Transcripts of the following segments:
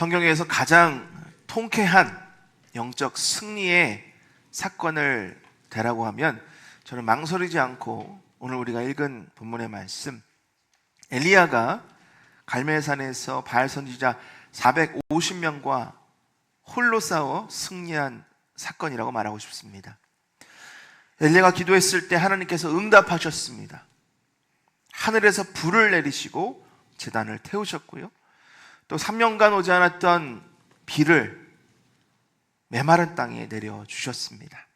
성경에서 가장 통쾌한 영적 승리의 사건을 대라고 하면 저는 망설이지 않고 오늘 우리가 읽은 본문의 말씀, 엘리야가 갈멜산에서 바알 선지자 450명과 홀로 싸워 승리한 사건이라고 말하고 싶습니다. 엘리야가 기도했을 때 하나님께서 응답하셨습니다. 하늘에서 불을 내리시고 제단을 태우셨고요, 또 3년간 오지 않았던 비를 메마른 땅에 내려주셨습니다.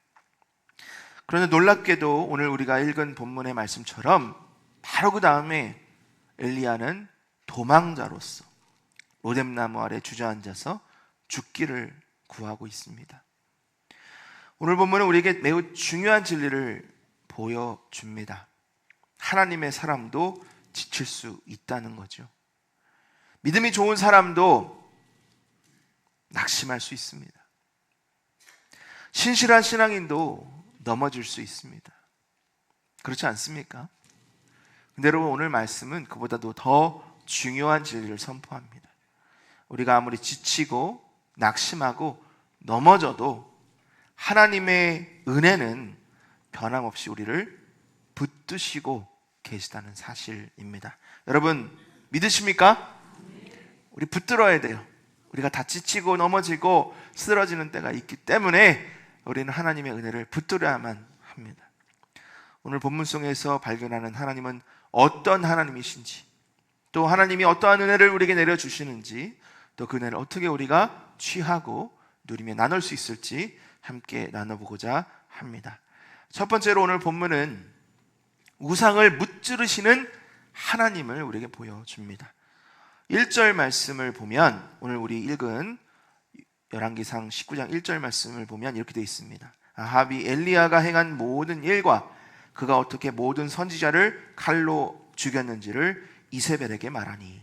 그런데 놀랍게도 오늘 우리가 읽은 본문의 말씀처럼 바로 그 다음에 엘리야는 도망자로서 로뎀나무 아래 주저앉아서 죽기를 구하고 있습니다. 오늘 본문은 우리에게 매우 중요한 진리를 보여줍니다. 하나님의 사람도 지칠 수 있다는 거죠. 믿음이 좋은 사람도 낙심할 수 있습니다. 신실한 신앙인도 넘어질 수 있습니다. 그렇지 않습니까? 근데 여러분, 오늘 말씀은 그보다도 더 중요한 진리를 선포합니다. 우리가 아무리 지치고 낙심하고 넘어져도 하나님의 은혜는 변함없이 우리를 붙드시고 계시다는 사실입니다. 여러분, 믿으십니까? 우리 붙들어야 돼요. 우리가 다 지치고 넘어지고 쓰러지는 때가 있기 때문에 우리는 하나님의 은혜를 붙들어야만 합니다. 오늘 본문 속에서 발견하는 하나님은 어떤 하나님이신지, 또 하나님이 어떠한 은혜를 우리에게 내려주시는지, 또 그 은혜를 어떻게 우리가 취하고 누리며 나눌 수 있을지 함께 나눠보고자 합니다. 첫 번째로 오늘 본문은 우상을 무찌르시는 하나님을 우리에게 보여줍니다. 1절 말씀을 보면, 오늘 우리 읽은 열왕기상 19장 1절 말씀을 보면 이렇게 되어 있습니다. 아합이 엘리야가 행한 모든 일과 그가 어떻게 모든 선지자를 칼로 죽였는지를 이세벨에게 말하니.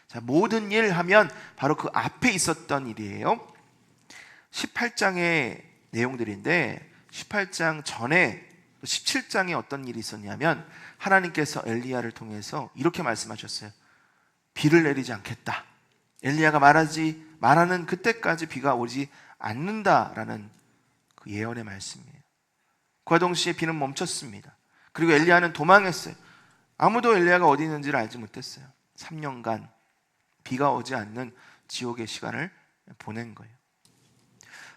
자, 모든 일 하면 바로 그 앞에 있었던 일이에요. 18장의 내용들인데 18장 전에 17장에 어떤 일이 있었냐면 하나님께서 엘리야를 통해서 이렇게 말씀하셨어요. 비를 내리지 않겠다. 엘리야가 말하는 그때까지 비가 오지 않는다라는 그 예언의 말씀이에요. 그와 동시에 비는 멈췄습니다. 그리고 엘리야는 도망했어요. 아무도 엘리야가 어디 있는지를 알지 못했어요. 3년간 비가 오지 않는 지옥의 시간을 보낸 거예요.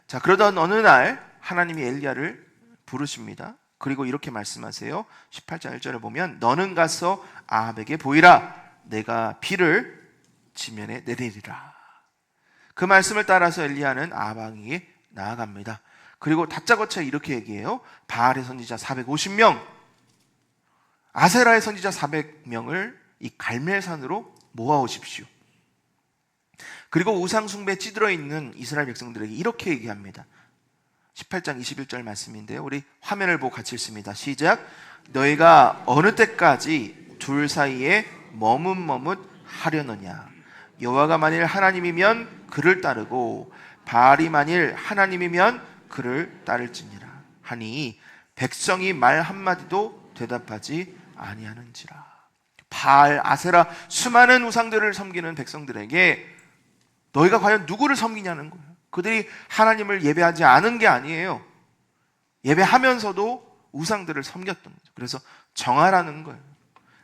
자, 그러던 어느 날 하나님이 엘리야를 부르십니다. 그리고 이렇게 말씀하세요. 18장 1절을 보면 너는 가서 아합에게 보이라. 내가 비를 지면에 내리리라. 그 말씀을 따라서 엘리야는 아합 왕에게 나아갑니다. 그리고 다짜고짜 이렇게 얘기해요. 바알의 선지자 450명, 아세라의 선지자 400명을 이 갈멜산으로 모아오십시오. 그리고 우상숭배에 찌들어 있는 이스라엘 백성들에게 이렇게 얘기합니다. 18장 21절 말씀인데요, 우리 화면을 보고 같이 읽습니다. 시작. 너희가 어느 때까지 둘 사이에 머뭇머뭇하려느냐. 여호와가 만일 하나님이면 그를 따르고 바알이 만일 하나님이면 그를 따를지니라 하니 백성이 말 한마디도 대답하지 아니하는지라. 바알, 아세라, 수많은 우상들을 섬기는 백성들에게 너희가 과연 누구를 섬기냐는 거예요. 그들이 하나님을 예배하지 않은 게 아니에요. 예배하면서도 우상들을 섬겼던 거죠. 그래서 정하라는 거예요.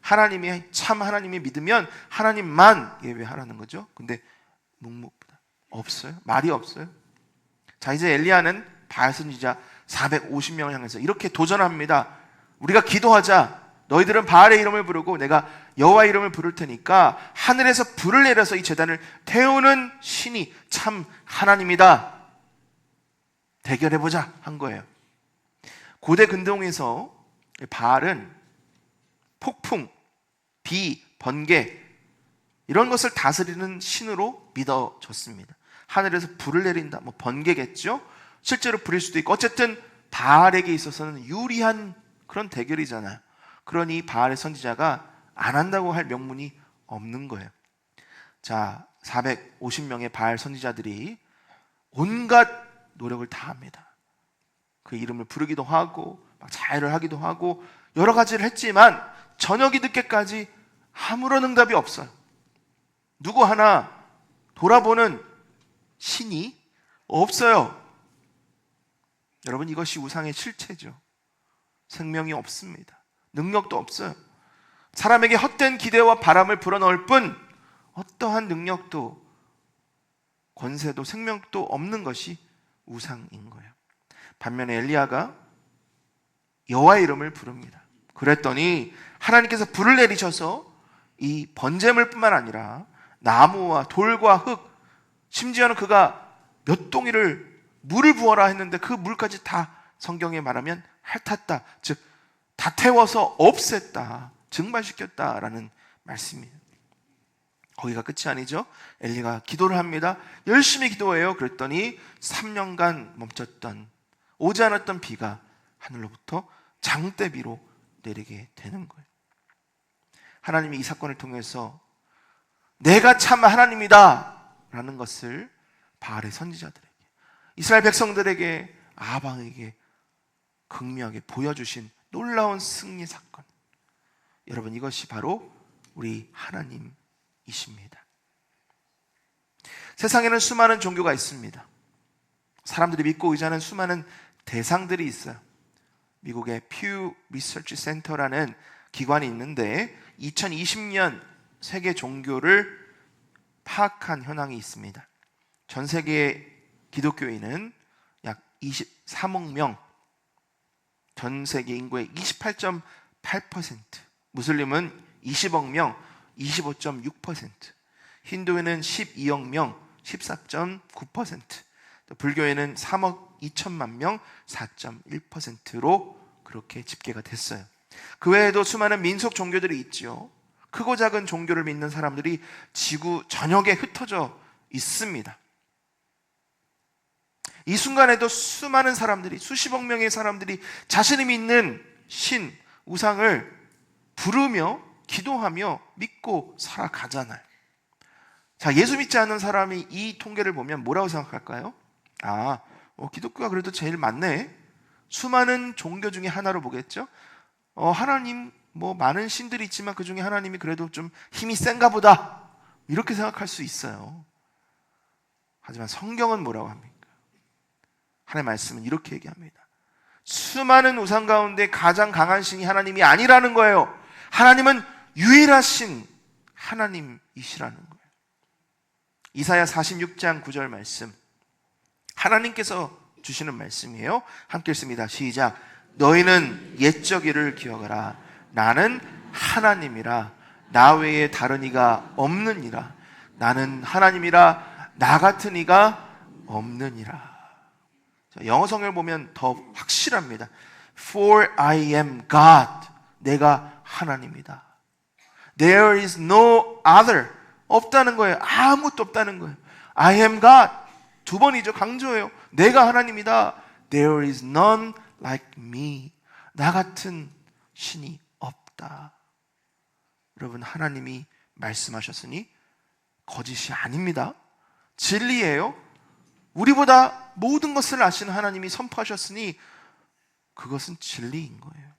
하나님이 참 하나님이 믿으면 하나님만 예배하라는 거죠. 근데 묵묵부답 없어요. 말이 없어요. 자, 이제 엘리야는 바알 선지자 450명을 향해서 이렇게 도전합니다. 우리가 기도하자. 너희들은 바알의 이름을 부르고 내가 여호와의 이름을 부를 테니까 하늘에서 불을 내려서 이 제단을 태우는 신이 참 하나님이다. 대결해보자 한 거예요. 고대 근동에서 바알은 폭풍, 비, 번개 이런 것을 다스리는 신으로 믿어졌습니다. 하늘에서 불을 내린다, 뭐 번개겠죠. 실제로 불일 수도 있고, 어쨌든 바알에게 있어서는 유리한 그런 대결이잖아요. 그러니 바알의 선지자가 안 한다고 할 명분이 없는 거예요. 자, 450명의 바알 선지자들이 온갖 노력을 다합니다. 그 이름을 부르기도 하고 막 자해를 하기도 하고 여러 가지를 했지만 저녁이 늦게까지 아무런 응답이 없어요. 누구 하나 돌아보는 신이 없어요. 여러분, 이것이 우상의 실체죠. 생명이 없습니다. 능력도 없어요. 사람에게 헛된 기대와 바람을 불어넣을 뿐 어떠한 능력도 권세도 생명도 없는 것이 우상인 거예요. 반면에 엘리야가 여호와의 이름을 부릅니다. 그랬더니 하나님께서 불을 내리셔서 이 번제물뿐만 아니라 나무와 돌과 흙, 심지어는 그가 몇 동이를 물을 부어라 했는데 그 물까지 다 성경에 말하면 핥았다, 즉 다 태워서 없앴다, 증발시켰다라는 말씀이에요. 거기가 끝이 아니죠. 엘리가 기도를 합니다. 열심히 기도해요. 그랬더니 3년간 멈췄던, 오지 않았던 비가 하늘로부터 장대비로 내리게 되는 거예요. 하나님이 이 사건을 통해서 내가 참 하나님이다 라는 것을 바알의 선지자들에게, 이스라엘 백성들에게, 아방에게 극명하게 보여주신 놀라운 승리 사건, 여러분, 이것이 바로 우리 하나님이십니다. 세상에는 수많은 종교가 있습니다. 사람들이 믿고 의지하는 수많은 대상들이 있어요. 미국의 퓨 리서치 센터라는 기관이 있는데 2020년 세계 종교를 파악한 현황이 있습니다. 전 세계의 기독교인은 약 23억 명, 전 세계 인구의 28.8%, 무슬림은 20억 명, 25.6%, 힌두에는 12억 명, 14.9%, 또 불교에는 3억 2천만 명, 4.1%로 그렇게 집계가 됐어요. 그 외에도 수많은 민속 종교들이 있죠. 크고 작은 종교를 믿는 사람들이 지구 전역에 흩어져 있습니다. 이 순간에도 수많은 사람들이, 수십억 명의 사람들이 자신이 믿는 신, 우상을 부르며 기도하며 믿고 살아가잖아요. 자, 예수 믿지 않는 사람이 이 통계를 보면 뭐라고 생각할까요? 기독교가 그래도 제일 많네. 수많은 종교 중에 하나로 보겠죠. 하나님, 많은 신들이 있지만 그 중에 하나님이 그래도 좀 힘이 센가 보다, 이렇게 생각할 수 있어요. 하지만 성경은 뭐라고 합니까? 하나님의 말씀은 이렇게 얘기합니다. 수많은 우상 가운데 가장 강한 신이 하나님이 아니라는 거예요. 하나님은 유일하신 하나님이시라는 거예요. 이사야 46장 9절 말씀, 하나님께서 주시는 말씀이에요. 함께 읽습니다. 시작. 너희는 옛적 일을 기억하라. 나는 하나님이라. 나 외에 다른 이가 없느니라. 나는 하나님이라. 나 같은 이가 없느니라. 영어 성경을 보면 더 확실합니다. For I am God. 내가 하나님이다. There is no other. 없다는 거예요. 아무것도 없다는 거예요. I am God. 두 번이죠. 강조해요. 내가 하나님이다. There is none like me. 나 같은 신이 없다. 여러분, 하나님이 말씀하셨으니 거짓이 아닙니다. 진리예요. 우리보다 모든 것을 아시는 하나님이 선포하셨으니 그것은 진리인 거예요.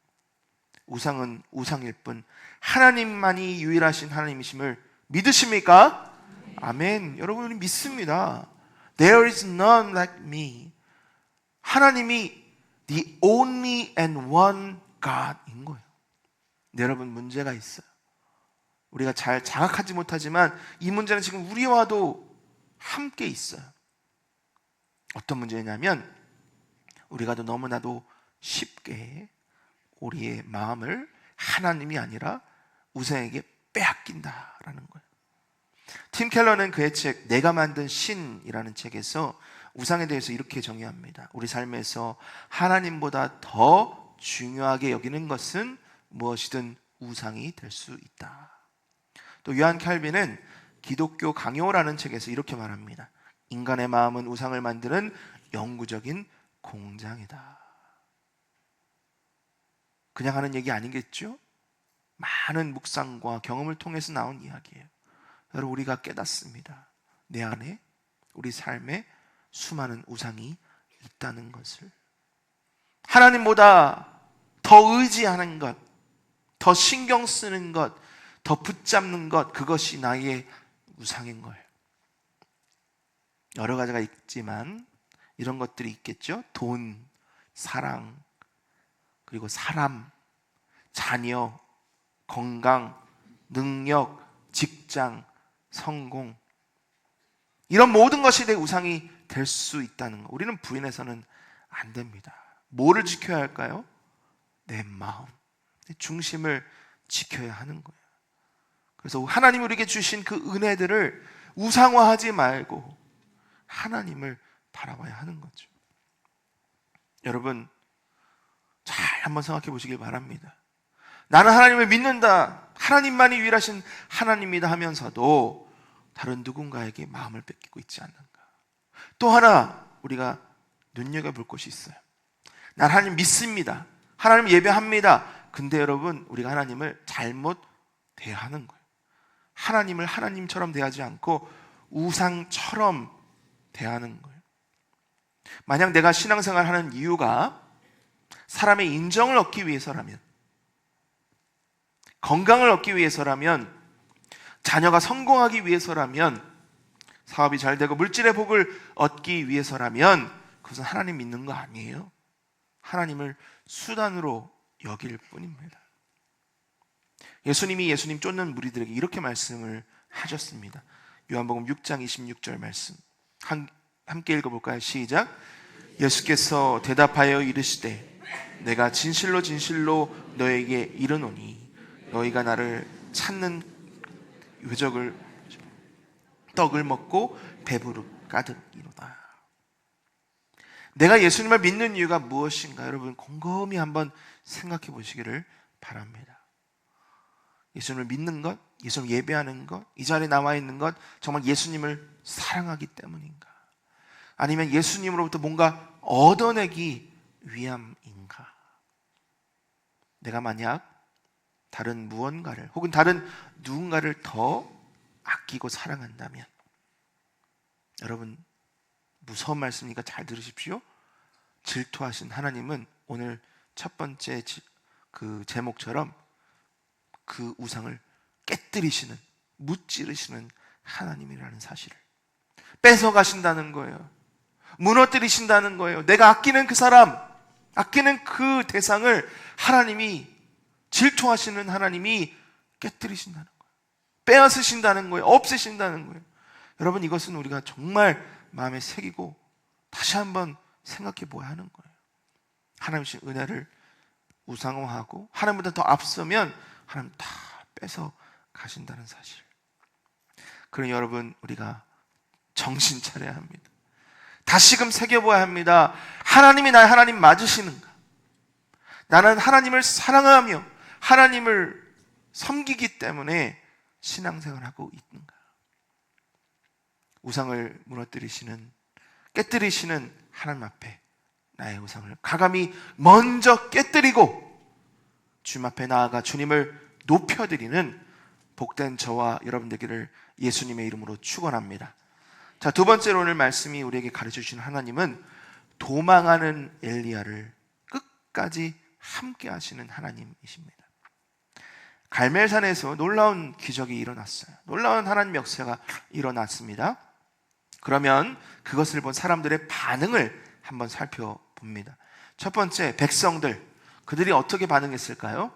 우상은 우상일 뿐 하나님만이 유일하신 하나님이심을 믿으십니까? 아멘. 여러분, 우리 믿습니다. There is none like me. 하나님이 the only and one God인 거예요. 여러분, 문제가 있어요. 우리가 잘 자각하지 못하지만 이 문제는 지금 우리와도 함께 있어요. 어떤 문제냐면 우리가 너무나도 쉽게 우리의 마음을 하나님이 아니라 우상에게 빼앗긴다라는 거예요. 팀 켈러는 그의 책 내가 만든 신이라는 책에서 우상에 대해서 이렇게 정의합니다. 우리 삶에서 하나님보다 더 중요하게 여기는 것은 무엇이든 우상이 될 수 있다. 또 요한 캘빈은 기독교 강요라는 책에서 이렇게 말합니다. 인간의 마음은 우상을 만드는 영구적인 공장이다. 그냥 하는 얘기 아니겠죠? 많은 묵상과 경험을 통해서 나온 이야기예요. 여러분, 우리가 깨닫습니다. 내 안에, 우리 삶에 수많은 우상이 있다는 것을. 하나님보다 더 의지하는 것, 더 신경 쓰는 것, 더 붙잡는 것, 그것이 나의 우상인 거예요. 여러 가지가 있지만 이런 것들이 있겠죠. 돈, 사랑, 그리고 사람, 자녀, 건강, 능력, 직장, 성공, 이런 모든 것이 내 우상이 될 수 있다는 거, 우리는 부인해서는 안 됩니다. 뭐를 지켜야 할까요? 내 마음, 내 중심을 지켜야 하는 거예요. 그래서 하나님이 우리에게 주신 그 은혜들을 우상화하지 말고 하나님을 바라봐야 하는 거죠. 여러분, 잘 한번 생각해 보시길 바랍니다. 나는 하나님을 믿는다, 하나님만이 유일하신 하나님이다 하면서도 다른 누군가에게 마음을 뺏기고 있지 않는가. 또 하나 우리가 눈여겨볼 것이 있어요. 난 하나님 믿습니다, 하나님 예배합니다. 근데 여러분, 우리가 하나님을 잘못 대하는 거예요. 하나님을 하나님처럼 대하지 않고 우상처럼 대하는 거예요. 만약 내가 신앙생활을 하는 이유가 사람의 인정을 얻기 위해서라면, 건강을 얻기 위해서라면, 자녀가 성공하기 위해서라면, 사업이 잘 되고 물질의 복을 얻기 위해서라면 그것은 하나님 믿는 거 아니에요. 하나님을 수단으로 여길 뿐입니다. 예수님이 예수님 쫓는 무리들에게 이렇게 말씀을 하셨습니다. 요한복음 6장 26절 말씀 함께 읽어볼까요? 시작. 예수께서 대답하여 이르시되 내가 진실로 진실로 너에게 이르노니 너희가 나를 찾는 외적을 떡을 먹고 배부르 가득이로다. 내가 예수님을 믿는 이유가 무엇인가? 여러분, 곰곰이 한번 생각해 보시기를 바랍니다. 예수님을 믿는 것, 예수님을 예배하는 것, 이 자리에 나와 있는 것, 정말 예수님을 사랑하기 때문인가? 아니면 예수님으로부터 뭔가 얻어내기 위함인가? 내가 만약 다른 무언가를 혹은 다른 누군가를 더 아끼고 사랑한다면, 여러분, 무서운 말씀이니까 잘 들으십시오. 질투하신 하나님은 오늘 첫 번째 그 제목처럼 그 우상을 깨뜨리시는, 무찌르시는 하나님이라는 사실을 뺏어가신다는 거예요. 무너뜨리신다는 거예요. 내가 아끼는 그 사람, 아끼는 그 대상을 하나님이, 질투하시는 하나님이 깨뜨리신다는 거예요. 빼앗으신다는 거예요. 없애신다는 거예요. 여러분, 이것은 우리가 정말 마음에 새기고 다시 한번 생각해 보아야 하는 거예요. 하나님의 은혜를 우상화하고 하나님보다 더 앞서면 하나님 다 뺏어 가신다는 사실. 그러니 여러분, 우리가 정신 차려야 합니다. 다시금 새겨보아야 합니다. 하나님이 나의 하나님 맞으시는가? 나는 하나님을 사랑하며 하나님을 섬기기 때문에 신앙생활을 하고 있는가? 우상을 무너뜨리시는, 깨뜨리시는 하나님 앞에 나의 우상을 가감히 먼저 깨뜨리고 주님 앞에 나아가 주님을 높여드리는 복된 저와 여러분 되기를 예수님의 이름으로 축원합니다. 자, 두 번째로 오늘 말씀이 우리에게 가르쳐 주신 하나님은 도망하는 엘리야를 끝까지 함께 하시는 하나님이십니다. 갈멜산에서 놀라운 기적이 일어났어요. 놀라운 하나님의 역사가 일어났습니다. 그러면 그것을 본 사람들의 반응을 한번 살펴봅니다. 첫 번째, 백성들, 그들이 어떻게 반응했을까요?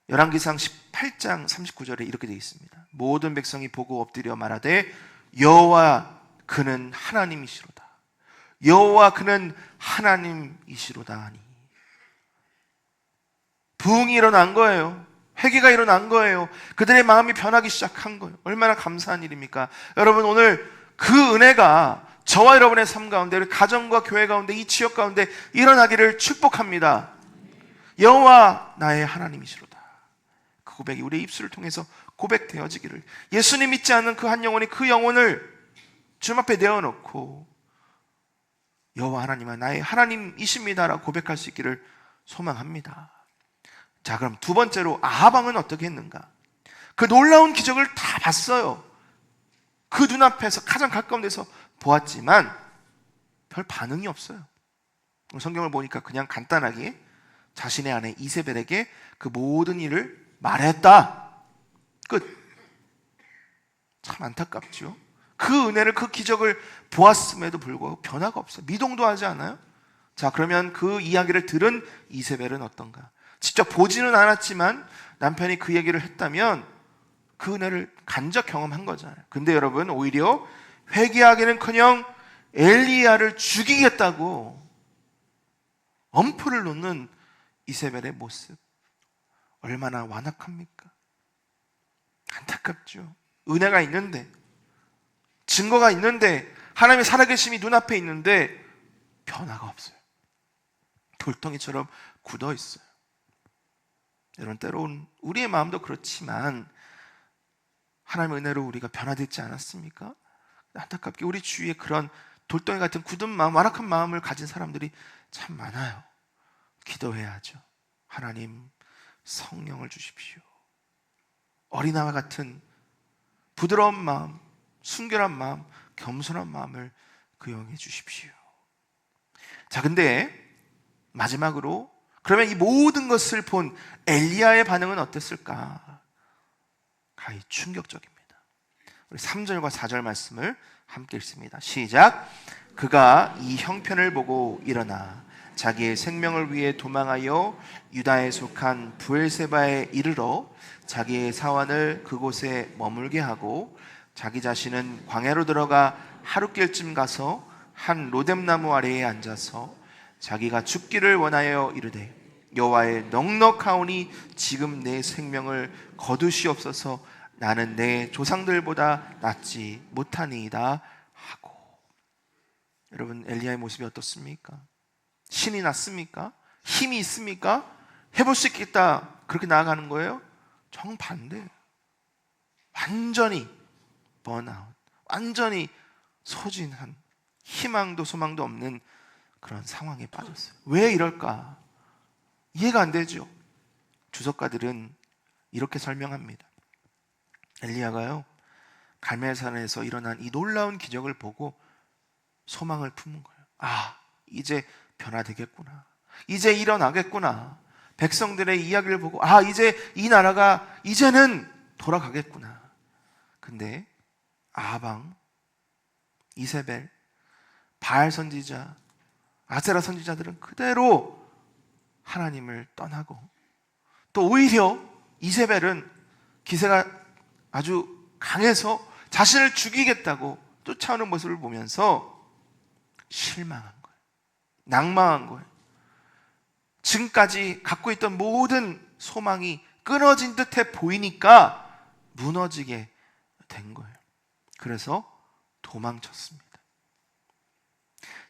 열왕기상 18장 39절에 이렇게 되어 있습니다. 모든 백성이 보고 엎드려 말하되 여호와 그는 하나님이시로다. 여호와 그는 하나님이시로다 하니. 부흥이 일어난 거예요. 회개가 일어난 거예요. 그들의 마음이 변하기 시작한 거예요. 얼마나 감사한 일입니까? 여러분, 오늘 그 은혜가 저와 여러분의 삶 가운데, 우리 가정과 교회 가운데, 이 지역 가운데 일어나기를 축복합니다. 여호와 나의 하나님이시로다. 그 고백이 우리의 입술을 통해서 고백되어지기를, 예수님 믿지 않는 그 한 영혼이 그 영혼을 주님 앞에 내어놓고 여호와 하나님은 나의 하나님이십니다라고 고백할 수 있기를 소망합니다. 자, 그럼 두 번째로 아합 왕은 어떻게 했는가? 그 놀라운 기적을 다 봤어요. 그 눈앞에서 가장 가까운 데서 보았지만 별 반응이 없어요. 성경을 보니까 그냥 간단하게 자신의 아내 이세벨에게 그 모든 일을 말했다. 끝. 참 안타깝죠. 그 은혜를, 그 기적을 보았음에도 불구하고 변화가 없어요. 미동도 하지 않아요? 자, 그러면 그 이야기를 들은 이세벨은 어떤가? 직접 보지는 않았지만 남편이 그 얘기를 했다면 그 은혜를 간접 경험한 거잖아요. 근데 여러분, 오히려 회개하기는커녕 엘리야를 죽이겠다고 엄포를 놓는 이세벨의 모습, 얼마나 완악합니까? 안타깝죠. 은혜가 있는데, 증거가 있는데, 하나님의 살아계심이 눈앞에 있는데 변화가 없어요. 돌덩이처럼 굳어 있어요. 여러분, 때로는 우리의 마음도 그렇지만 하나님의 은혜로 우리가 변화되지 않았습니까? 안타깝게 우리 주위에 그런 돌덩이 같은 굳은 마음, 완악한 마음을 가진 사람들이 참 많아요. 기도해야죠. 하나님, 성령을 주십시오. 어린아이와 같은 부드러운 마음, 순결한 마음, 겸손한 마음을 그용해 주십시오. 자, 근데 마지막으로 그러면 이 모든 것을 본 엘리야의 반응은 어땠을까? 가히 충격적입니다. 우리 3절과 4절 말씀을 함께 읽습니다. 시작. 그가 이 형편을 보고 일어나 자기의 생명을 위해 도망하여 유다에 속한 브엘세바에 이르러 자기의 사환을 그곳에 머물게 하고 자기 자신은 광야로 들어가 하룻길쯤 가서 한 로뎀나무 아래에 앉아서 자기가 죽기를 원하여 이르되 여호와의 넉넉하오니 지금 내 생명을 거두시옵소서. 나는 내 조상들보다 낫지 못하니이다 하고. 여러분, 엘리야의 모습이 어떻습니까? 신이 났습니까? 힘이 있습니까? 해볼 수 있겠다, 그렇게 나아가는 거예요? 정반대예요. 완전히 번아웃, 완전히 소진한, 희망도 소망도 없는 그런 상황에 빠졌어요. 왜 이럴까? 이해가 안 되죠. 주석가들은 이렇게 설명합니다. 엘리야가요, 갈멜산에서 일어난 이 놀라운 기적을 보고 소망을 품은 거예요. 아, 이제 변화되겠구나, 이제 일어나겠구나. 백성들의 이야기를 보고 아, 이제 이 나라가 이제는 돌아가겠구나. 근데 아방, 이세벨, 바알 선지자, 아세라 선지자들은 그대로 하나님을 떠나고, 또 오히려 이세벨은 기세가 아주 강해서 자신을 죽이겠다고 쫓아오는 모습을 보면서 실망한 거예요. 낭망한 거예요. 지금까지 갖고 있던 모든 소망이 끊어진 듯해 보이니까 무너지게 된 거예요. 그래서 도망쳤습니다.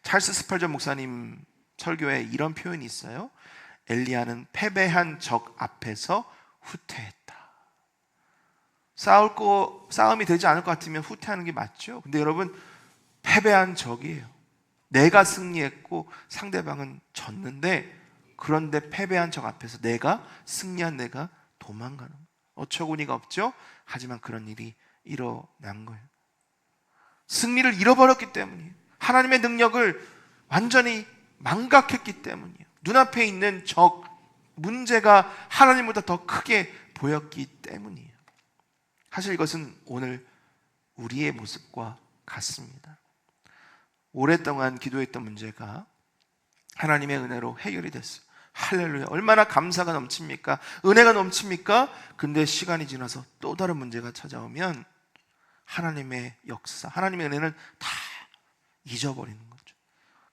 찰스 스펄전 목사님 설교에 이런 표현이 있어요. 엘리야는 패배한 적 앞에서 후퇴했다. 싸움이 되지 않을 것 같으면 후퇴하는 게 맞죠. 근데 여러분, 패배한 적이에요. 내가 승리했고 상대방은 졌는데, 그런데 패배한 적 앞에서 승리한 내가 도망가는 거예요. 어처구니가 없죠. 하지만 그런 일이 일어난 거예요. 승리를 잃어버렸기 때문이에요. 하나님의 능력을 완전히 망각했기 때문이에요. 눈앞에 있는 적, 문제가 하나님보다 더 크게 보였기 때문이에요. 사실 이것은 오늘 우리의 모습과 같습니다. 오랫동안 기도했던 문제가 하나님의 은혜로 해결이 됐어요. 할렐루야, 얼마나 감사가 넘칩니까? 은혜가 넘칩니까? 근데 시간이 지나서 또 다른 문제가 찾아오면 하나님의 역사, 하나님의 은혜는 다 잊어버리는 거죠.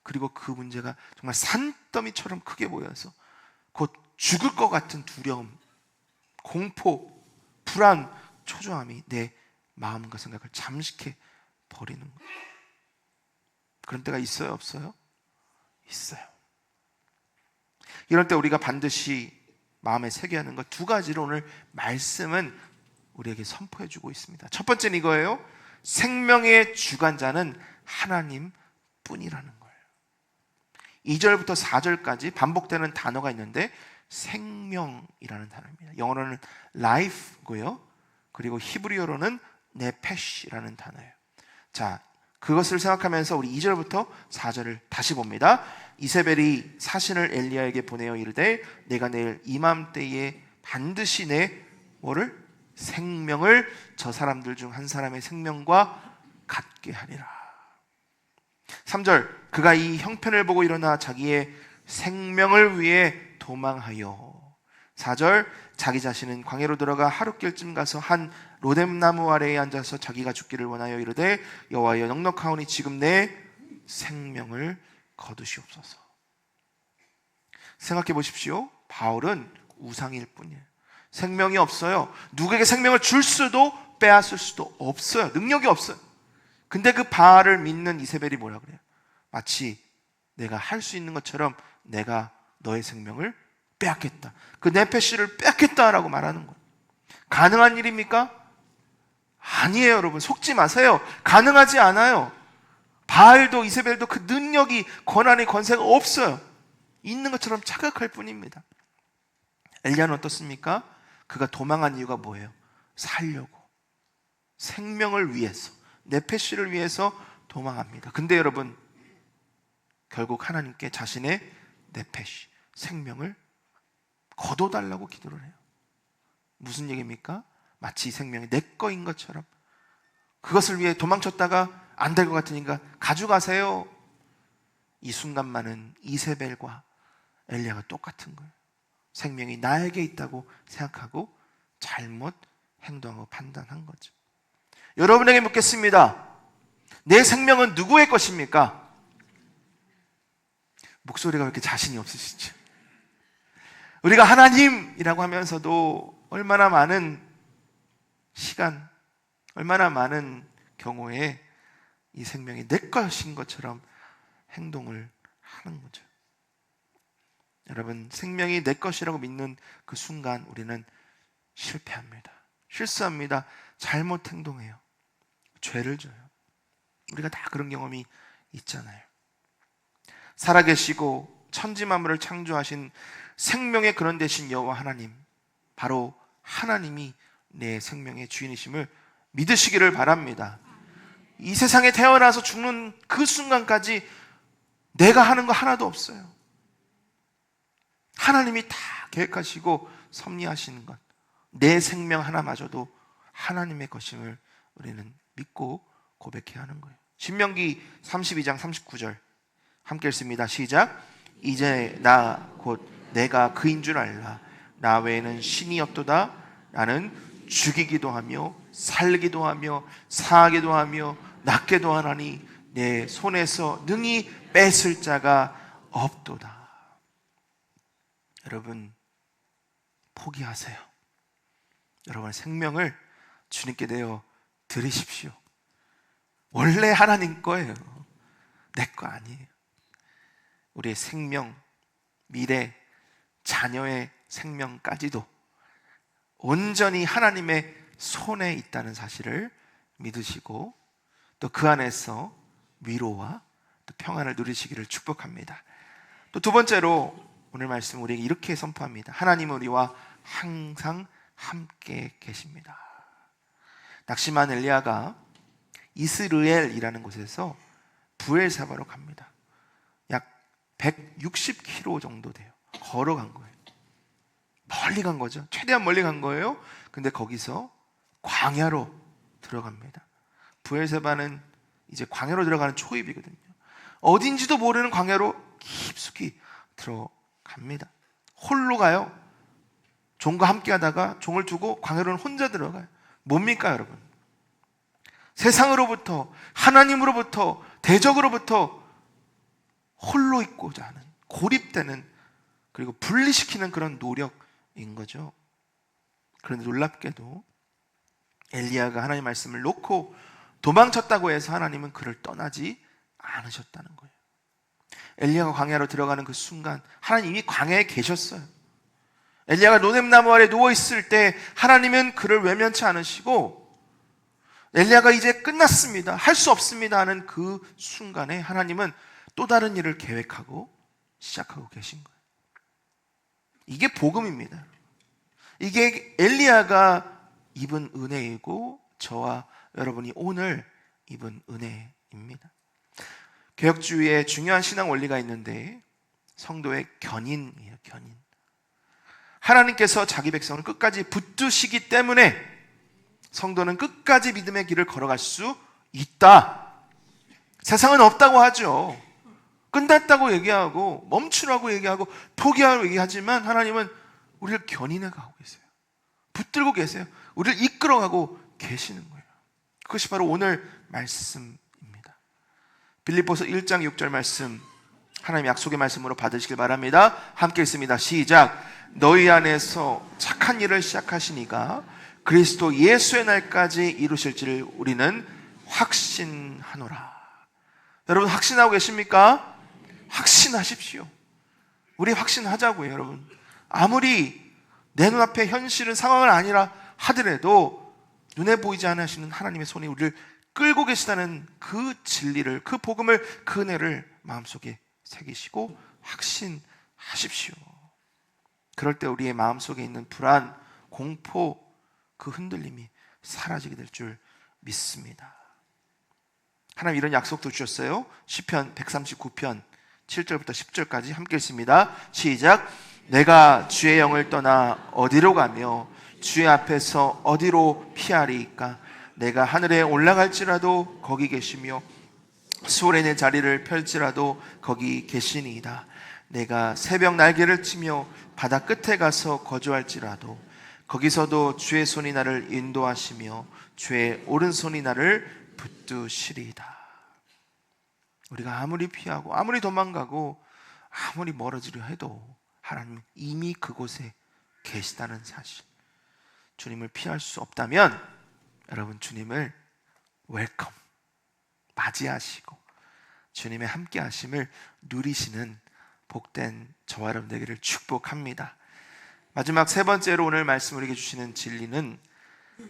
그리고 그 문제가 정말 산더미처럼 크게 보여서 곧 죽을 것 같은 두려움, 공포, 불안, 초조함이 내 마음과 생각을 잠식해 버리는 거예요. 그런 때가 있어요, 없어요? 있어요. 이럴 때 우리가 반드시 마음에 새겨야 하는 것 두 가지를 오늘 말씀은 우리에게 선포해 주고 있습니다. 첫 번째는 이거예요. 생명의 주관자는 하나님 뿐이라는 거예요. 2절부터 4절까지 반복되는 단어가 있는데 생명이라는 단어입니다. 영어로는 life고요. 그리고 히브리어로는 네페시라는 단어예요. 자, 그것을 생각하면서 우리 2절부터 4절을 다시 봅니다. 이세벨이 사신을 엘리야에게 보내어 이르되 내가 내일 이맘때에 반드시 내 뭐를? 생명을, 저 사람들 중 한 사람의 생명과 갖게 하리라. 3절, 그가 이 형편을 보고 일어나 자기의 생명을 위해 도망하여. 4절, 자기 자신은 광야로 들어가 하룻길쯤 가서 한 로뎀나무 아래에 앉아서 자기가 죽기를 원하여 이르되 여호와여 넉넉하오니 지금 내 생명을 거두시옵소서. 생각해 보십시오. 바울은 우상일 뿐이에요. 생명이 없어요. 누구에게 생명을 줄 수도 빼앗을 수도 없어요. 능력이 없어요. 근데 그 바알을 믿는 이세벨이 뭐라 그래요? 마치 내가 할 수 있는 것처럼 내가 너의 생명을 빼앗겠다. 그 네페시를 빼앗겠다라고 말하는 거예요. 가능한 일입니까? 아니에요, 여러분. 속지 마세요. 가능하지 않아요. 바알도 이세벨도 그 능력이, 권한이, 권세가 없어요. 있는 것처럼 착각할 뿐입니다. 엘리야는 어떻습니까? 그가 도망한 이유가 뭐예요? 살려고, 생명을 위해서, 네페시를 위해서 도망합니다. 근데 여러분, 결국 하나님께 자신의 네페시, 생명을 거둬달라고 기도를 해요. 무슨 얘기입니까? 마치 이 생명이 내 거인 것처럼, 그것을 위해 도망쳤다가 안 될 것 같으니까 가져가세요. 이 순간만은 이세벨과 엘리야가 똑같은 거예요. 생명이 나에게 있다고 생각하고 잘못 행동하고 판단한 거죠. 여러분에게 묻겠습니다. 내 생명은 누구의 것입니까? 목소리가 왜 이렇게 자신이 없으시죠? 우리가 하나님이라고 하면서도 얼마나 많은 시간, 얼마나 많은 경우에 이 생명이 내 것인 것처럼 행동을 하는 거죠. 여러분, 생명이 내 것이라고 믿는 그 순간 우리는 실패합니다. 실수합니다. 잘못 행동해요. 죄를 져요. 우리가 다 그런 경험이 있잖아요. 살아계시고 천지 만물을 창조하신 생명의 근원 되신 여호와 하나님, 바로 하나님이 내 생명의 주인이심을 믿으시기를 바랍니다. 이 세상에 태어나서 죽는 그 순간까지 내가 하는 거 하나도 없어요. 하나님이 다 계획하시고 섭리하시는 것, 내 생명 하나마저도 하나님의 것임을 우리는 믿고 고백해야 하는 거예요. 신명기 32장 39절 함께 읽습니다. 시작. 이제 나 곧 내가 그인 줄 알라. 나 외에는 신이 없도다. 나는 죽이기도 하며 살기도 하며 사하기도 하며 낫게도 하나니 내 손에서 능히 뺏을 자가 없도다. 여러분, 포기하세요. 여러분의 생명을 주님께 내어 드리십시오. 원래 하나님 거예요. 내 거 아니에요. 우리의 생명, 미래, 자녀의 생명까지도 온전히 하나님의 손에 있다는 사실을 믿으시고 또 그 안에서 위로와 또 평안을 누리시기를 축복합니다. 또 두 번째로 오늘 말씀 우리에게 이렇게 선포합니다. 하나님은 우리와 항상 함께 계십니다. 낙심한 엘리야가 이스르엘이라는 곳에서 브엘사바로 갑니다. 약 160km 정도 돼요. 걸어간 거예요. 멀리 간 거죠. 최대한 멀리 간 거예요. 근데 거기서 광야로 들어갑니다. 브엘사바는 이제 광야로 들어가는 초입이거든요. 어딘지도 모르는 광야로 깊숙이 들어갑니다. 홀로 가요. 종과 함께 하다가 종을 두고 광야로는 혼자 들어가요. 뭡니까 여러분? 세상으로부터, 하나님으로부터, 대적으로부터 홀로 있고자 하는, 고립되는, 그리고 분리시키는 그런 노력인 거죠. 그런데 놀랍게도 엘리야가 하나님의 말씀을 놓고 도망쳤다고 해서 하나님은 그를 떠나지 않으셨다는 거예요. 엘리야가 광야로 들어가는 그 순간 하나님이 광야에 계셨어요. 엘리야가 로뎀나무 아래 누워있을 때 하나님은 그를 외면치 않으시고, 엘리야가 이제 끝났습니다, 할 수 없습니다 하는 그 순간에 하나님은 또 다른 일을 계획하고 시작하고 계신 거예요. 이게 복음입니다. 이게 엘리야가 입은 은혜이고 저와 여러분이 오늘 입은 은혜입니다. 개혁주의의 중요한 신앙 원리가 있는데 성도의 견인이에요. 견인. 하나님께서 자기 백성을 끝까지 붙드시기 때문에 성도는 끝까지 믿음의 길을 걸어갈 수 있다. 세상은 없다고 하죠. 끝났다고 얘기하고 멈추라고 얘기하고 포기하라고 얘기하지만 하나님은 우리를 견인해 가고 계세요. 붙들고 계세요. 우리를 이끌어가고 계시는 거예요. 그것이 바로 오늘 말씀입니다. 빌립보서 1장 6절 말씀, 하나님 약속의 말씀으로 받으시길 바랍니다. 함께 읽습니다. 시작. 너희 안에서 착한 일을 시작하시니가 그리스도 예수의 날까지 이루실지를 우리는 확신하노라. 여러분 확신하고 계십니까? 확신하십시오. 우리 확신하자고요, 여러분. 아무리 내 눈앞에 현실은 상황은 아니라 하더라도 눈에 보이지 않으시는 하나님의 손이 우리를 끌고 계시다는 그 진리를, 그 복음을, 그 은혜를 마음속에 새기시고 확신하십시오. 그럴 때 우리의 마음속에 있는 불안, 공포, 그 흔들림이 사라지게 될 줄 믿습니다. 하나님 이런 약속도 주셨어요. 시편 139편 7절부터 10절까지 함께 읽습니다. 시작. 내가 주의 영을 떠나 어디로 가며 주의 앞에서 어디로 피하리이까? 내가 하늘에 올라갈지라도 거기 계시며 수월에 내 자리를 펼지라도 거기 계시니이다. 내가 새벽 날개를 치며 바다 끝에 가서 거주할지라도 거기서도 주의 손이 나를 인도하시며 주의 오른손이 나를 붙드시리이다. 우리가 아무리 피하고 아무리 도망가고 아무리 멀어지려 해도 하나님은 이미 그곳에 계시다는 사실, 주님을 피할 수 없다면 여러분 주님을 웰컴, 맞이하시고 주님의 함께 하심을 누리시는 복된 저와 여러분 되기를 축복합니다. 마지막 세 번째로 오늘 말씀 우리에게 주시는 진리는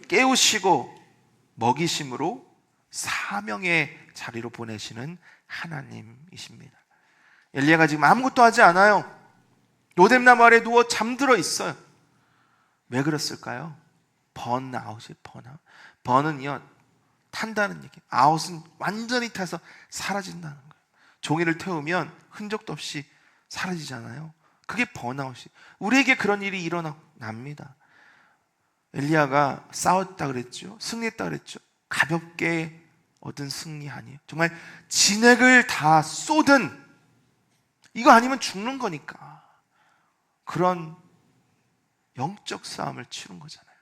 깨우시고 먹이심으로 사명의 자리로 보내시는 하나님이십니다. 엘리야가 지금 아무것도 하지 않아요. 로뎀나무 아래 누워 잠들어 있어요. 왜 그랬을까요? 번아웃이 번아웃. 번은요 탄다는 얘기, 아웃은 완전히 타서 사라진다는 거예요. 종이를 태우면 흔적도 없이 사라지잖아요. 그게 번아웃이. 우리에게 그런 일이 일어납니다. 엘리야가 싸웠다 그랬죠. 승리했다 그랬죠. 가볍게 얻은 승리 아니에요. 정말 진액을 다 쏟은, 이거 아니면 죽는 거니까 그런 영적 싸움을 치른 거잖아요.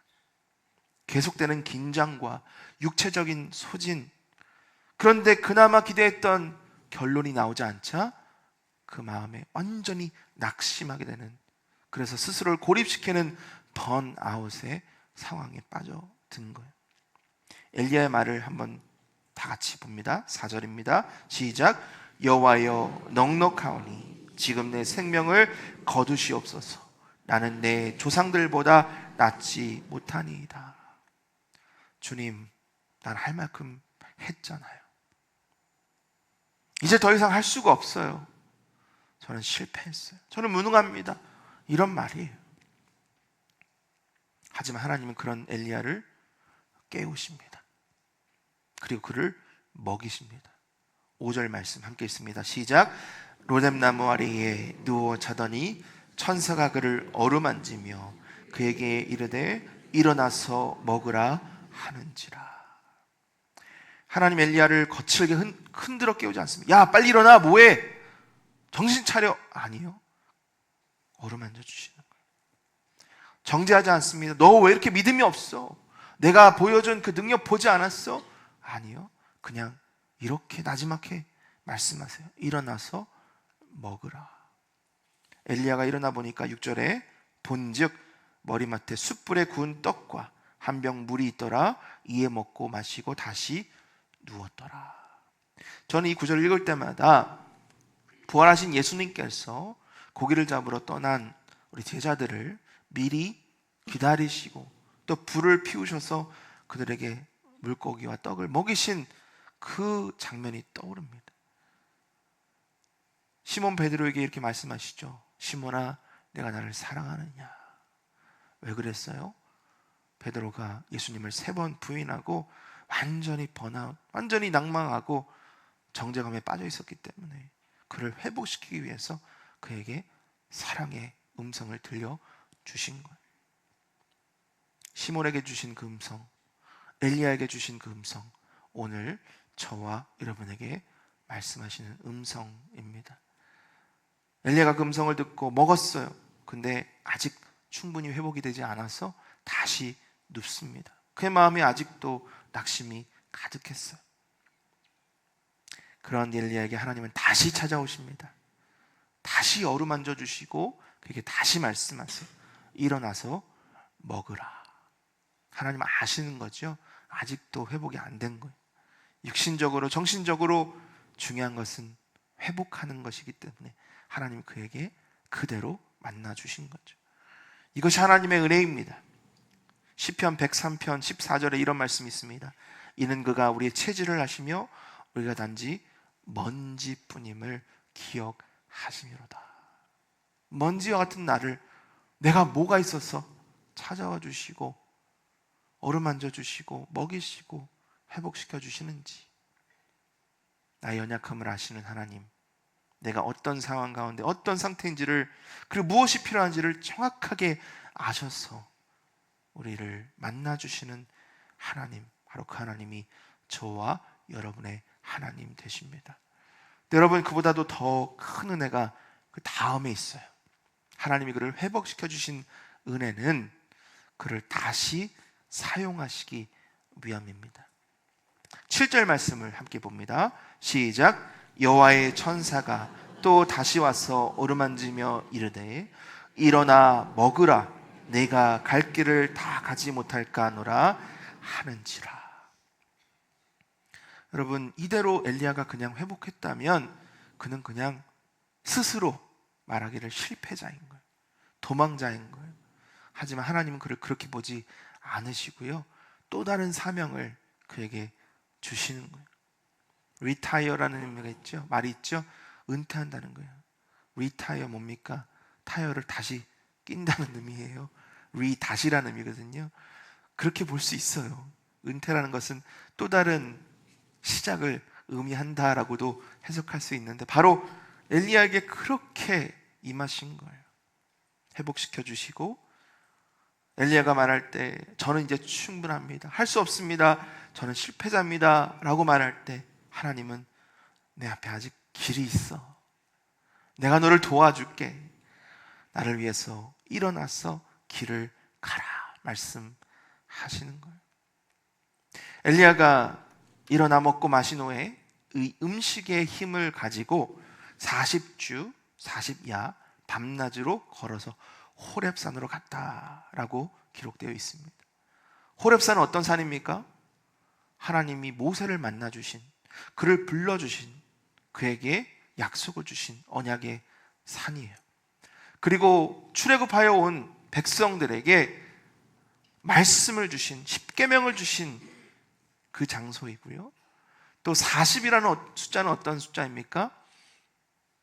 계속되는 긴장과 육체적인 소진, 그런데 그나마 기대했던 결론이 나오지 않자 그 마음에 완전히 낙심하게 되는, 그래서 스스로를 고립시키는 번아웃의 상황에 빠져든 거예요. 엘리야의 말을 한번 다 같이 봅니다. 4절입니다. 시작. 여호와여 넉넉하오니 지금 내 생명을 거두시옵소서. 나는 내 조상들보다 낫지 못하니이다. 주님, 난 할 만큼 했잖아요. 이제 더 이상 할 수가 없어요. 저는 실패했어요. 저는 무능합니다. 이런 말이에요. 하지만 하나님은 그런 엘리야를 깨우십니다. 그리고 그를 먹이십니다. 5절 말씀 함께 읽습니다. 시작. 로뎀나무 아래에 누워 자더니 천사가 그를 어루만지며 그에게 이르되 일어나서 먹으라 하는지라. 하나님 엘리야를 거칠게 흔들어 깨우지 않습니다. 야 빨리 일어나, 뭐해, 정신 차려. 아니요, 어루만져 주시는 거예요. 정죄하지 않습니다. 너 왜 이렇게 믿음이 없어? 내가 보여준 그 능력 보지 않았어? 아니요, 그냥 이렇게 나지막히 말씀하세요. 일어나서 먹으라. 엘리야가 일어나 보니까 6절에 본즉 머리맡에 숯불에 구운 떡과 한 병 물이 있더라. 이에 먹고 마시고 다시 누웠더라. 저는 이 구절을 읽을 때마다 부활하신 예수님께서 고기를 잡으러 떠난 우리 제자들을 미리 기다리시고 또 불을 피우셔서 그들에게 물고기와 떡을 먹이신 그 장면이 떠오릅니다. 시몬 베드로에게 이렇게 말씀하시죠. 시몬아, 내가 나를 사랑하느냐? 왜 그랬어요? 베드로가 예수님을 3번 부인하고 완전히 번아웃, 완전히 낭망하고 정죄감에 빠져 있었기 때문에 그를 회복시키기 위해서 그에게 사랑의 음성을 들려주신 거예요. 시몬에게 주신 그 음성, 엘리야에게 주신 그 음성, 오늘 저와 여러분에게 말씀하시는 음성입니다. 엘리야가 그 음성을 듣고 먹었어요. 근데 아직 충분히 회복이 되지 않아서 다시 눕습니다. 그의 마음에 아직도 낙심이 가득했어요. 그런 엘리야에게 하나님은 다시 찾아오십니다. 다시 어루만져 주시고 그에게 다시 말씀하세요. 일어나서 먹으라. 하나님 아시는 거죠. 아직도 회복이 안 된 거예요. 육신적으로 정신적으로 중요한 것은 회복하는 것이기 때문에 하나님 그에게 그대로 만나 주신 거죠. 이것이 하나님의 은혜입니다. 시편 103편 14절에 이런 말씀이 있습니다. 이는 그가 우리의 체질을 하시며 우리가 단지 먼지뿐임을 기억하시미로다. 먼지와 같은 나를 내가 뭐가 있어서 찾아와 주시고 어루만져 주시고 먹이시고 회복시켜 주시는지, 나의 연약함을 아시는 하나님, 내가 어떤 상황 가운데 어떤 상태인지를, 그리고 무엇이 필요한지를 정확하게 아셔서 우리를 만나주시는 하나님, 바로 그 하나님이 저와 여러분의 하나님 되십니다. 여러분, 그보다도 더 큰 은혜가 그 다음에 있어요. 하나님이 그를 회복시켜 주신 은혜는 그를 다시 사용하시기 위함입니다. 7절 말씀을 함께 봅니다. 시작. 여호와의 천사가 또 다시 와서 어루만지며 이르되 일어나 먹으라, 내가 갈 길을 다 가지 못할까 하노라 하는지라. 여러분, 이대로 엘리야가 그냥 회복했다면 그는 그냥 스스로 말하기를 실패자인 거예요. 도망자인 거예요. 하지만 하나님은 그를 그렇게 보지 않으시고요, 또 다른 사명을 그에게 주시는 거예요. 리타이어라는 의미가 있죠. 말이 있죠. 은퇴한다는 거예요. 리타이어 뭡니까? 타이어를 다시 낀다는 의미예요. 다시라는 의미거든요. 그렇게 볼 수 있어요. 은퇴라는 것은 또 다른 시작을 의미한다라고도 해석할 수 있는데, 바로 엘리야에게 그렇게 임하신 거예요. 회복시켜 주시고, 엘리야가 말할 때 저는 이제 충분합니다, 할 수 없습니다, 저는 실패자입니다 라고 말할 때 하나님은 내 앞에 아직 길이 있어, 내가 너를 도와줄게, 나를 위해서 일어나서 길을 가라 말씀하시는 거예요. 엘리야가 일어나 먹고 마신 후에 이 음식의 힘을 가지고 40주 40야 밤낮으로 걸어서 호렙산으로 갔다라고 기록되어 있습니다. 호렙산은 어떤 산입니까? 하나님이 모세를 만나 주신, 그를 불러 주신, 그에게 약속을 주신 언약의 산이에요. 그리고 출애굽하여 온 백성들에게 말씀을 주신, 십계명을 주신 그 장소이고요. 또 40이라는 숫자는 어떤 숫자입니까?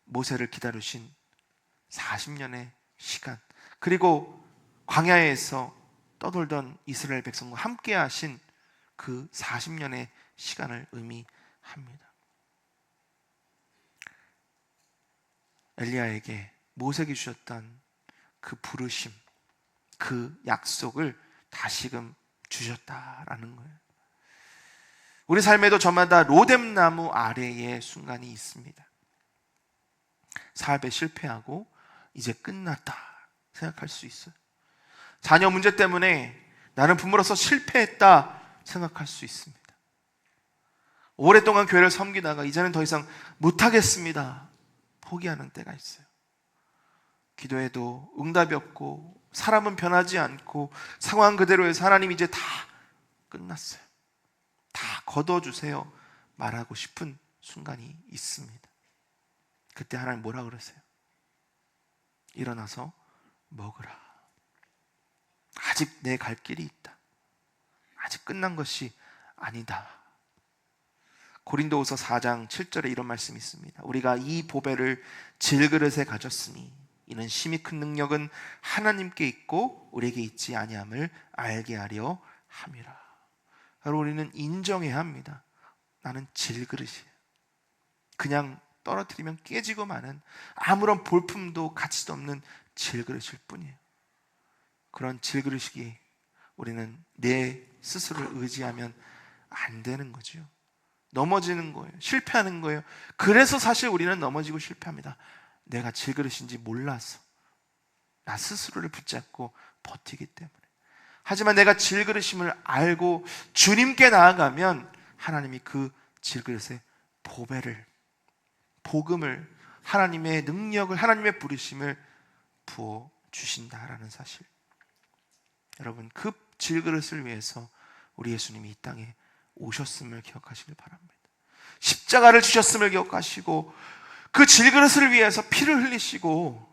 모세를 기다리신 40년의 시간, 그리고 광야에서 떠돌던 이스라엘 백성과 함께 하신 그 40년의 시간을 의미합니다. 엘리야에게 모세에게 주셨던 그 부르심, 그 약속을 다시금 주셨다라는 거예요. 우리 삶에도 저마다 로뎀나무 아래의 순간이 있습니다. 사업에 실패하고 이제 끝났다 생각할 수 있어요. 자녀 문제 때문에 나는 부모로서 실패했다 생각할 수 있습니다. 오랫동안 교회를 섬기다가 이제는 더 이상 못하겠습니다 포기하는 때가 있어요. 기도해도 응답이 없고 사람은 변하지 않고 상황 그대로에서 하나님 이제 다 끝났어요, 다 거둬주세요 말하고 싶은 순간이 있습니다. 그때 하나님 뭐라 그러세요? 일어나서 먹으라. 아직 내 갈 길이 있다. 아직 끝난 것이 아니다. 고린도후서 4장 7절에 이런 말씀이 있습니다. 우리가 이 보배를 질그릇에 가졌으니 이는 심히 큰 능력은 하나님께 있고 우리에게 있지 아니함을 알게 하려 함이라. 여러분, 우리는 인정해야 합니다. 나는 질그릇이에요. 그냥 떨어뜨리면 깨지고 마는 아무런 볼품도 가치도 없는 질그릇일 뿐이에요. 그런 질그릇이기에 우리는 내 스스로를 의지하면 안 되는 거죠. 넘어지는 거예요. 실패하는 거예요. 그래서 사실 우리는 넘어지고 실패합니다. 내가 질그릇인지 몰라서, 나 스스로를 붙잡고 버티기 때문에. 하지만 내가 질그릇임을 알고 주님께 나아가면 하나님이 그 질그릇에 보배를, 복음을, 하나님의 능력을, 하나님의 부르심을 부어주신다라는 사실. 여러분, 그 질그릇을 위해서 우리 예수님이 이 땅에 오셨음을 기억하시길 바랍니다. 십자가를 주셨음을 기억하시고 그 질그릇을 위해서 피를 흘리시고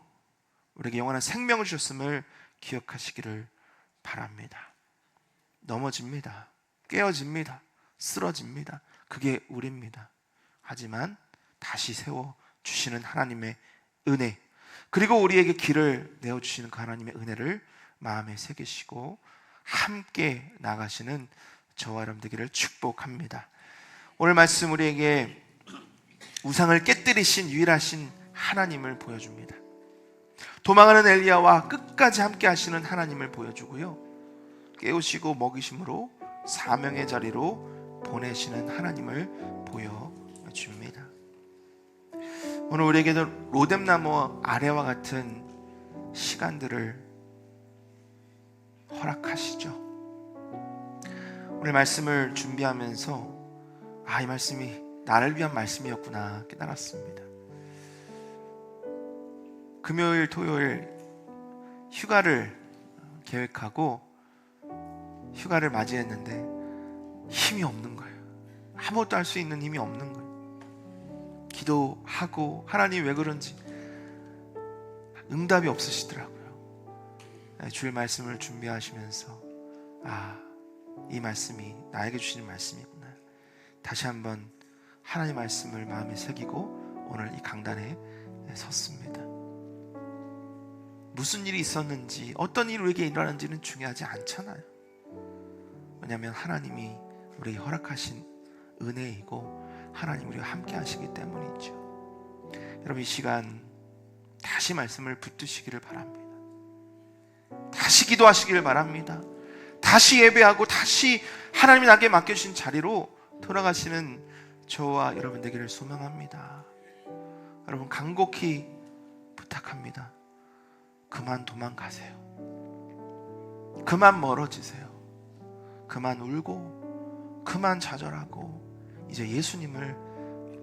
우리에게 영원한 생명을 주셨음을 기억하시기를 바랍니다. 넘어집니다. 깨어집니다. 쓰러집니다. 그게 우리입니다. 하지만 다시 세워주시는 하나님의 은혜, 그리고 우리에게 길을 내어주시는 그 하나님의 은혜를 마음에 새기시고 함께 나가시는 저와 여러분 되기를 축복합니다. 오늘 말씀 우리에게 우상을 깨뜨리신 유일하신 하나님을 보여줍니다. 도망하는 엘리야와 끝까지 함께 하시는 하나님을 보여주고요, 깨우시고 먹이심으로 사명의 자리로 보내시는 하나님을 보여줍니다. 오늘 우리에게도 로뎀나무 아래와 같은 시간들을 허락하시죠. 오늘 말씀을 준비하면서 이 말씀이 나를 위한 말씀이었구나 깨달았습니다. 금요일, 토요일 휴가를 계획하고 휴가를 맞이했는데 힘이 없는 거예요. 아무것도 할 수 있는 힘이 없는 거예요. 기도하고 하나님 왜 그런지 응답이 없으시더라고요. 주일 말씀을 준비하시면서 이 말씀이 나에게 주시는 말씀이구나. 다시 한번 하나님의 말씀을 마음에 새기고 오늘 이 강단에 섰습니다. 무슨 일이 있었는지, 어떤 일이 우리에게 일어나는지는 중요하지 않잖아요. 왜냐하면 하나님이 우리에게 허락하신 은혜이고 하나님 우리와 함께 하시기 때문이죠. 여러분, 이 시간 다시 말씀을 붙드시기를 바랍니다. 다시 기도하시기를 바랍니다. 다시 예배하고 다시 하나님이 나에게 맡겨주신 자리로 돌아가시는 저와 여러분 되기를 소망합니다. 여러분, 간곡히 부탁합니다. 그만 도망가세요. 그만 멀어지세요. 그만 울고 그만 좌절하고 이제 예수님을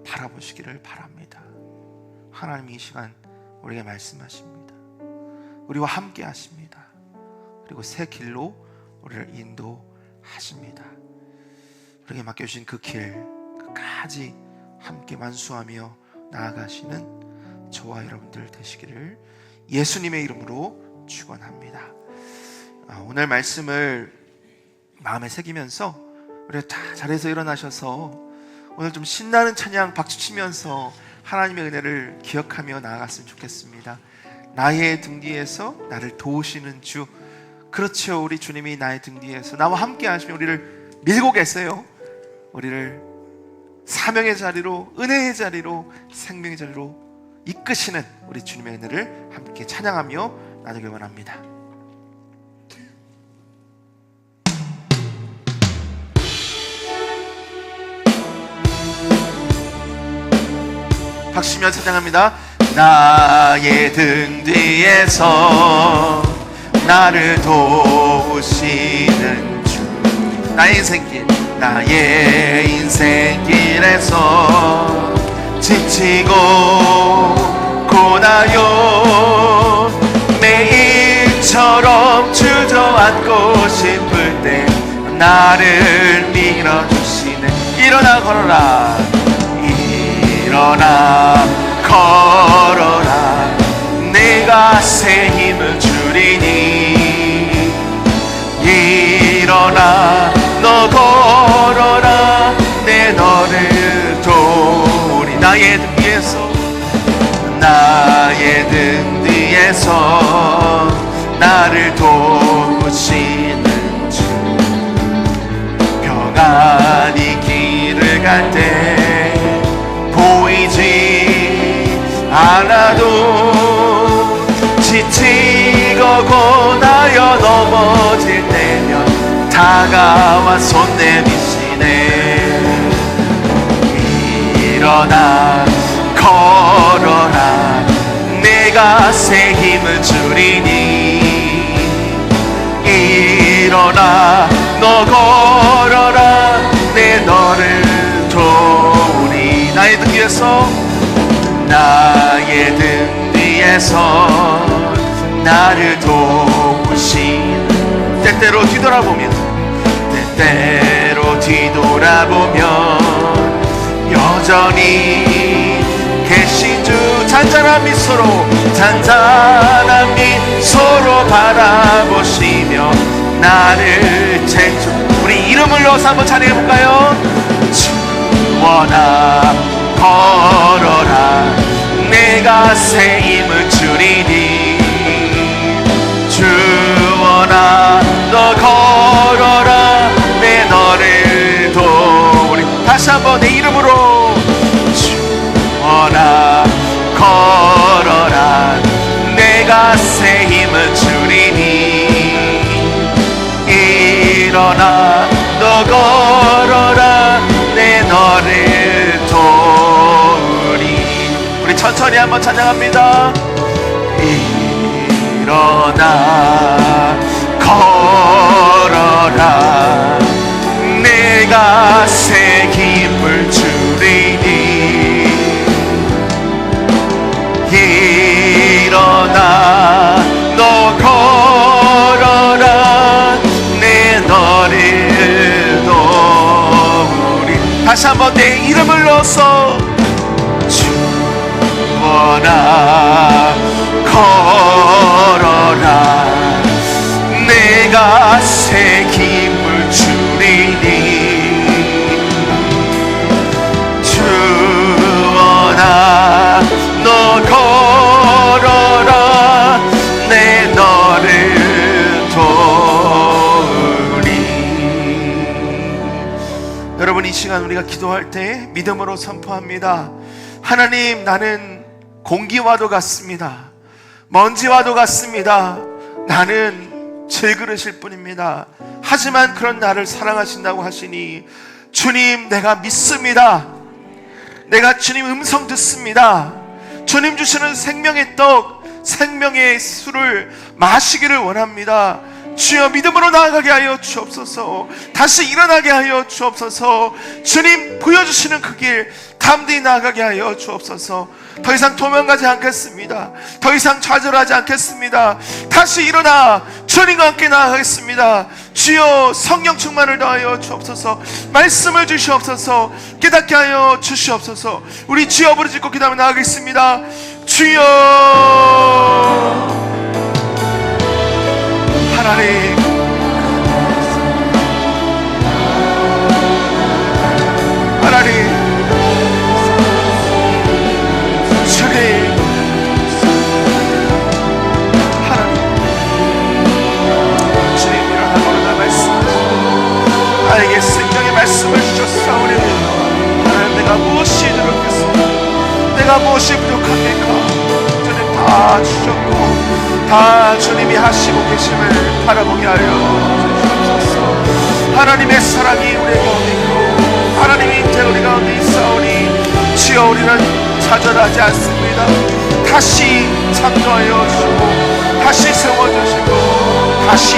바라보시기를 바랍니다. 하나님이 이 시간 우리에게 말씀하십니다. 우리와 함께 하십니다. 그리고 새 길로 우리를 인도하십니다. 우리에게 맡겨주신 그 길 끝까지 함께 만수하며 나아가시는 저와 여러분들 되시기를 예수님의 이름으로 축원합니다. 오늘 말씀을 마음에 새기면서 우리가 다 자리에서 일어나셔서 오늘 좀 신나는 찬양 박수치면서 하나님의 은혜를 기억하며 나아갔으면 좋겠습니다. 나의 등 뒤에서 나를 도우시는 주, 그렇죠. 우리 주님이 나의 등 뒤에서 나와 함께 하시며 우리를 밀고 계세요. 우리를 사명의 자리로, 은혜의 자리로, 생명의 자리로 이끄시는 우리 주님의 은혜를 함께 찬양하며 나누길 원합니다. 박수치며 찬양합니다. 나의 등 뒤에서 나를 도우시는 주, 나의 인생길, 나의 인생길에서 지치고 고나요 매일처럼 주저앉고 싶을 때 나를 밀어주시네. 일어나 걸어라, 일어나 걸어라, 내가 새 힘을 주리니. 일어나 너 걸어라, 내 너를 도우리. 나의 등 뒤에서, 나의 등 뒤에서 나를 도우시는 주, 평안히 길을 갈 때 보이지 않아도 지치고 고나여 넘어질 때면 다가와 손 내미시네. 일어나 걸어라 내가 새 힘을 주리니 일어나 너 걸어라 내 너를 도우리 나의 등 위에서 나의 등 위에서 나를 도우신 때때로 뒤돌아보면 여전히 계신 주 잔잔한 미소로 바라보시며 나를 채주 우리 이름을 넣어서 한번 찬양해볼까요? 주원아 걸어라 내가 새 힘을 주리니 주원아 너 걸어라 내 너를 도우리 다시 한번 내 이름으로 주원아 걸어라 내가 새 힘을 주리니 일어나 너 걸어라 내 너를 도우리 우리 천천히 한번 찬양합니다. 일어나 걸어라 내가 새 힘을 주리니 일어나 너 걸어라 내 너를 도우리 다시 한번 내 이름을 넣어서 주원아 걸어라 내가 새 힘을 주리니 주원아 너 걸어라 내 너를 도우리 여러분 이 시간 우리가 기도할 때 믿음으로 선포합니다. 하나님 나는 공기와도 같습니다. 먼지와도 같습니다. 나는 질그릇일 뿐입니다. 하지만 그런 나를 사랑하신다고 하시니 주님 내가 믿습니다. 내가 주님 음성 듣습니다. 주님 주시는 생명의 떡 생명의 술을 마시기를 원합니다. 주여 믿음으로 나아가게 하여 주옵소서. 다시 일어나게 하여 주옵소서. 주님 보여주시는 그 길 담대히 나아가게 하여 주옵소서. 더 이상 도망가지 않겠습니다. 더 이상 좌절하지 않겠습니다. 다시 일어나 주님과 함께 나아가겠습니다. 주여 성령 충만을 더하여 주옵소서. 말씀을 주시옵소서. 깨닫게 하여 주시옵소서. 우리 주여 부르짖고 기도하며 나아가겠습니다. 주여 하나님 하나님 주님 하나님 주님 일어나거나 말씀 나에게 생명의 말씀을 주셨사오니 하나님 내가 무엇이 부족했습니까? 내가 무엇이 부족합니까? 주님 다 주셨고 다 주님이 하시고 계심을 바라보게 하여 주시옵소서. 하나님의 사랑이 우리의 가운데 있고 하나님이 이제 우리 가운데 있사오니 주여 우리는 좌절하지 않습니다. 다시 창조하여 주시고 다시 세워주시고 다시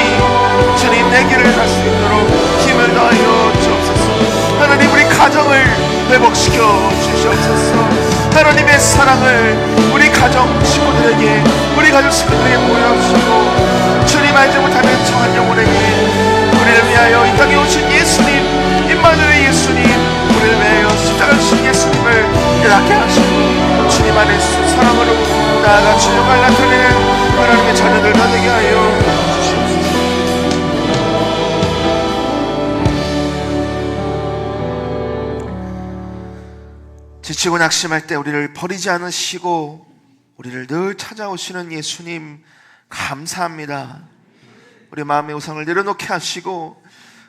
주님 내 길을 갈 수 있도록 힘을 더하여 주옵소서. 하나님 우리 가정을 회복시켜 주시옵소서. 하나님의 사랑을 우리 가정 식구들에게 우리 가족 식구들에게 보여주시고 주님 알지 못하는 정한 영혼에게 우리를 위하여 이 땅에 오신 예수님 임마누엘 예수님 우리를 위하여 십자가 주신 예수님을 깨닫게 하시고 주님 안에서 사랑으로 나아가 주님을 나타내는 하나님의 자녀들 되게 하여 주시옵소서. 지치고 낙심할 때 우리를 버리지 않으시고 우리를 늘 찾아오시는 예수님 감사합니다. 우리 마음의 우상을 내려놓게 하시고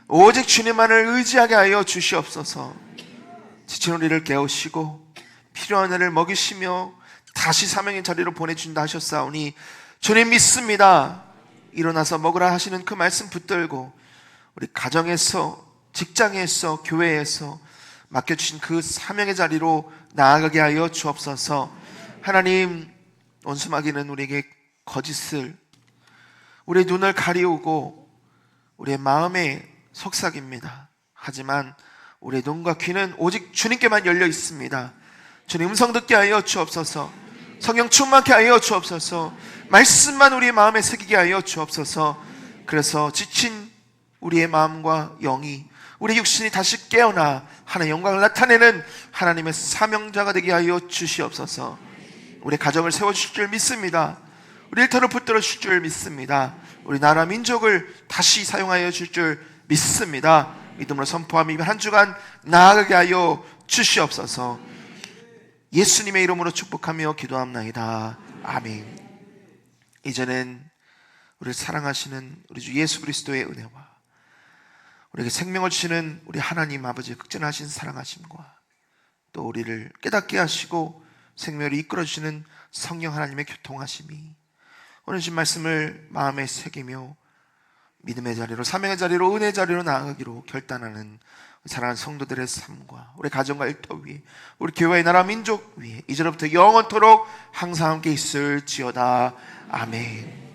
오직 주님만을 의지하게 하여 주시옵소서. 지친 우리를 깨우시고 필요한 애를 먹이시며 다시 사명의 자리로 보내준다 하셨사오니 주님 믿습니다. 일어나서 먹으라 하시는 그 말씀 붙들고 우리 가정에서 직장에서 교회에서 맡겨주신 그 사명의 자리로 나아가게 하여 주옵소서. 하나님, 원수마귀는 우리에게 거짓을, 우리의 눈을 가리우고 우리의 마음에 속삭입니다. 하지만 우리의 눈과 귀는 오직 주님께만 열려 있습니다. 주님 음성 듣게 하여 주옵소서. 성령 충만케 하여 주옵소서. 말씀만 우리의 마음에 새기게 하여 주옵소서. 그래서 지친 우리의 마음과 영이, 우리 육신이 다시 깨어나 하나님의 영광을 나타내는 하나님의 사명자가 되게 하여 주시옵소서. 우리 가정을 세워주실 줄 믿습니다. 우리 일터를 붙들어 주실 줄 믿습니다. 우리 나라 민족을 다시 사용하여 주실 줄 믿습니다. 믿음으로 선포하며 이번 한 주간 나아가게 하여 주시옵소서. 예수님의 이름으로 축복하며 기도합나이다. 아멘. 이제는 우리를 사랑하시는 우리 주 예수 그리스도의 은혜와 우리에게 생명을 주시는 우리 하나님 아버지의 극진하신 사랑하심과 또 우리를 깨닫게 하시고 생명을 이끌어 주시는 성령 하나님의 교통하심이 오늘 신 말씀을 마음에 새기며 믿음의 자리로, 사명의 자리로, 은혜의 자리로 나아가기로 결단하는 사랑하는 성도들의 삶과 우리 가정과 일터 위에, 우리 교회의 나라 민족 위에 이제로부터 영원토록 항상 함께 있을지어다. 아멘.